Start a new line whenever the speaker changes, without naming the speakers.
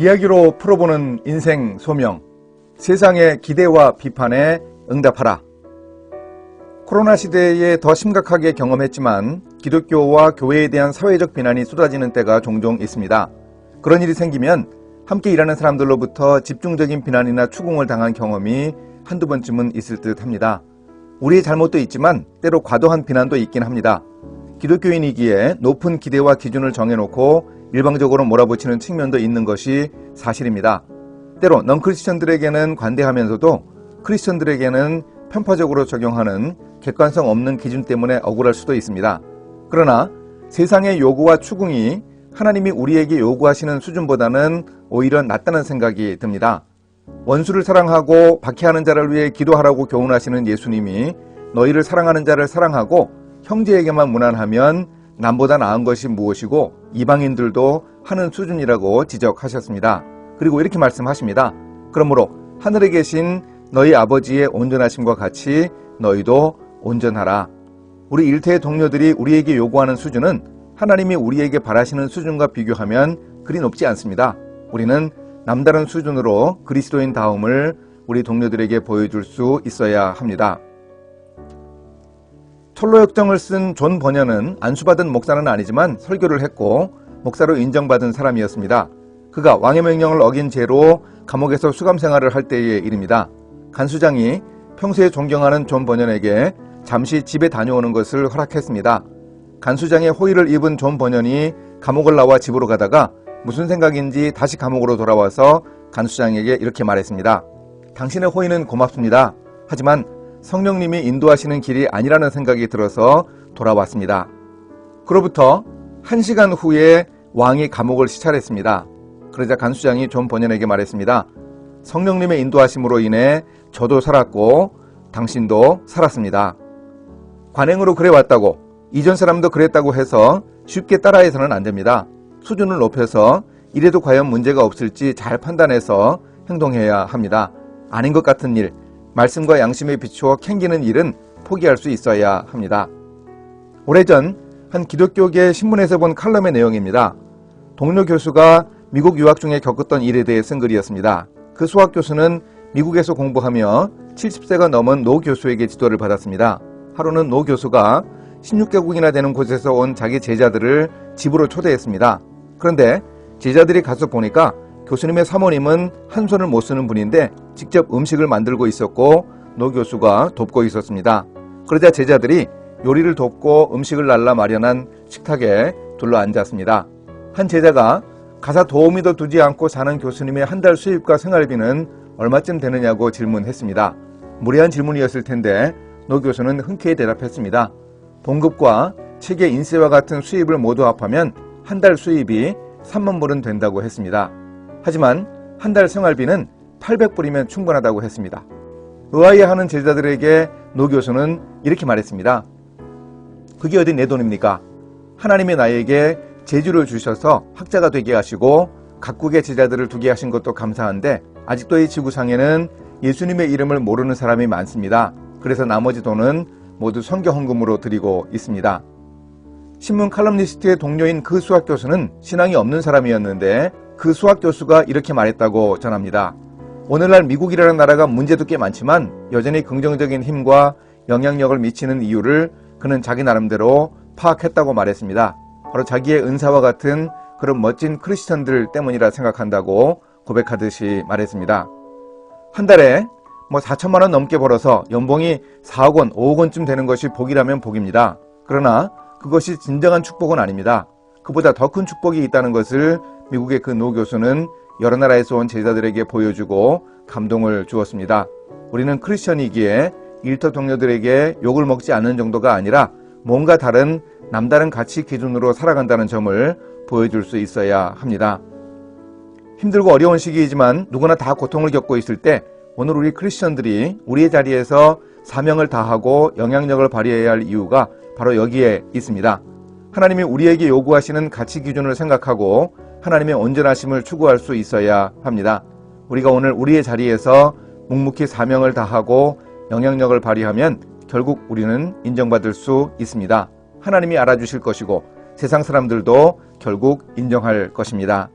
이야기로 풀어보는 인생 소명, 세상의 기대와 비판에 응답하라. 코로나 시대에 더 심각하게 경험했지만 기독교와 교회에 대한 사회적 비난이 쏟아지는 때가 종종 있습니다. 그런 일이 생기면 함께 일하는 사람들로부터 집중적인 비난이나 추궁을 당한 경험이 한두 번쯤은 있을 듯 합니다. 우리의 잘못도 있지만 때로 과도한 비난도 있긴 합니다. 기독교인이기에 높은 기대와 기준을 정해놓고 일방적으로 몰아붙이는 측면도 있는 것이 사실입니다. 때로 넌크리스천들에게는 관대하면서도 크리스천들에게는 편파적으로 적용하는 객관성 없는 기준 때문에 억울할 수도 있습니다. 그러나 세상의 요구와 추궁이 하나님이 우리에게 요구하시는 수준보다는 오히려 낫다는 생각이 듭니다. 원수를 사랑하고 박해하는 자를 위해 기도하라고 교훈하시는 예수님이 너희를 사랑하는 자를 사랑하고 형제에게만 무난하면 남보다 나은 것이 무엇이고 이방인들도 하는 수준이라고 지적하셨습니다. 그리고 이렇게 말씀하십니다. 그러므로 하늘에 계신 너희 아버지의 온전하심과 같이 너희도 온전하라. 우리 일터의 동료들이 우리에게 요구하는 수준은 하나님이 우리에게 바라시는 수준과 비교하면 그리 높지 않습니다. 우리는 남다른 수준으로 그리스도인 다움을 우리 동료들에게 보여줄 수 있어야 합니다. 철로역정을 쓴 존 버녀는 안수받은 목사는 아니지만 설교를 했고 목사로 인정받은 사람이었습니다. 그가 왕의 명령을 어긴 죄로 감옥에서 수감 생활을 할 때의 일입니다. 간수장이 평소에 존경하는 존 버년에게 잠시 집에 다녀오는 것을 허락했습니다. 간수장의 호의를 입은 존 버년이 감옥을 나와 집으로 가다가 무슨 생각인지 다시 감옥으로 돌아와서 간수장에게 이렇게 말했습니다. 당신의 호의는 고맙습니다. 하지만 성령님이 인도하시는 길이 아니라는 생각이 들어서 돌아왔습니다. 그로부터 1시간 후에 왕이 감옥을 시찰했습니다. 그러자 간수장이 존 버년에게 말했습니다. 성령님의 인도하심으로 인해 저도 살았고 당신도 살았습니다. 관행으로 그래왔다고 이전 사람도 그랬다고 해서 쉽게 따라해서는 안 됩니다. 수준을 높여서 이래도 과연 문제가 없을지 잘 판단해서 행동해야 합니다. 아닌 것 같은 일, 말씀과 양심에 비추어 캥기는 일은 포기할 수 있어야 합니다. 오래전 한 기독교계 신문에서 본 칼럼의 내용입니다. 동료 교수가 미국 유학 중에 겪었던 일에 대해 쓴 글이었습니다. 그 수학 교수는 미국에서 공부하며 70세가 넘은 노 교수에게 지도를 받았습니다. 하루는 노 교수가 16개국이나 되는 곳에서 온 자기 제자들을 집으로 초대했습니다. 그런데 제자들이 가서 보니까 교수님의 사모님은 한 손을 못 쓰는 분인데 직접 음식을 만들고 있었고 노 교수가 돕고 있었습니다. 그러자 제자들이 요리를 돕고 음식을 날라 마련한 식탁에 둘러앉았습니다. 한 제자가 가사 도우미도 두지 않고 사는 교수님의 한 달 수입과 생활비는 얼마쯤 되느냐고 질문했습니다. 무례한 질문이었을 텐데 노 교수는 흔쾌히 대답했습니다. 봉급과 책의 인세와 같은 수입을 모두 합하면 한 달 수입이 3만 불은 된다고 했습니다. 하지만 한 달 생활비는 800불이면 충분하다고 했습니다. 의아해하는 제자들에게 노 교수는 이렇게 말했습니다. 그게 어디 내 돈입니까? 하나님이 나에게 재주를 주셔서 학자가 되게 하시고 각국의 제자들을 두게 하신 것도 감사한데 아직도 이 지구상에는 예수님의 이름을 모르는 사람이 많습니다. 그래서 나머지 돈은 모두 선교 헌금으로 드리고 있습니다. 신문 칼럼니스트의 동료인 그 수학 교수는 신앙이 없는 사람이었는데 그 수학 교수가 이렇게 말했다고 전합니다. 오늘날 미국이라는 나라가 문제도 꽤 많지만 여전히 긍정적인 힘과 영향력을 미치는 이유를 그는 자기 나름대로 파악했다고 말했습니다. 바로 자기의 은사와 같은 그런 멋진 크리스천들 때문이라 생각한다고 고백하듯이 말했습니다. 한 달에 4천만 원 넘게 벌어서 연봉이 4억 원, 5억 원쯤 되는 것이 복이라면 복입니다. 그러나 그것이 진정한 축복은 아닙니다. 그보다 더 큰 축복이 있다는 것을 미국의 그 노 교수는 여러 나라에서 온 제자들에게 보여주고 감동을 주었습니다. 우리는 크리스천이기에 일터 동료들에게 욕을 먹지 않는 정도가 아니라 뭔가 다른 남다른 가치 기준으로 살아간다는 점을 보여줄 수 있어야 합니다. 힘들고 어려운 시기이지만 누구나 다 고통을 겪고 있을 때 오늘 우리 크리스천들이 우리의 자리에서 사명을 다하고 영향력을 발휘해야 할 이유가 바로 여기에 있습니다. 하나님이 우리에게 요구하시는 가치 기준을 생각하고 하나님의 온전하심을 추구할 수 있어야 합니다. 우리가 오늘 우리의 자리에서 묵묵히 사명을 다하고 영향력을 발휘하면 결국 우리는 인정받을 수 있습니다. 하나님이 알아주실 것이고 세상 사람들도 결국 인정할 것입니다.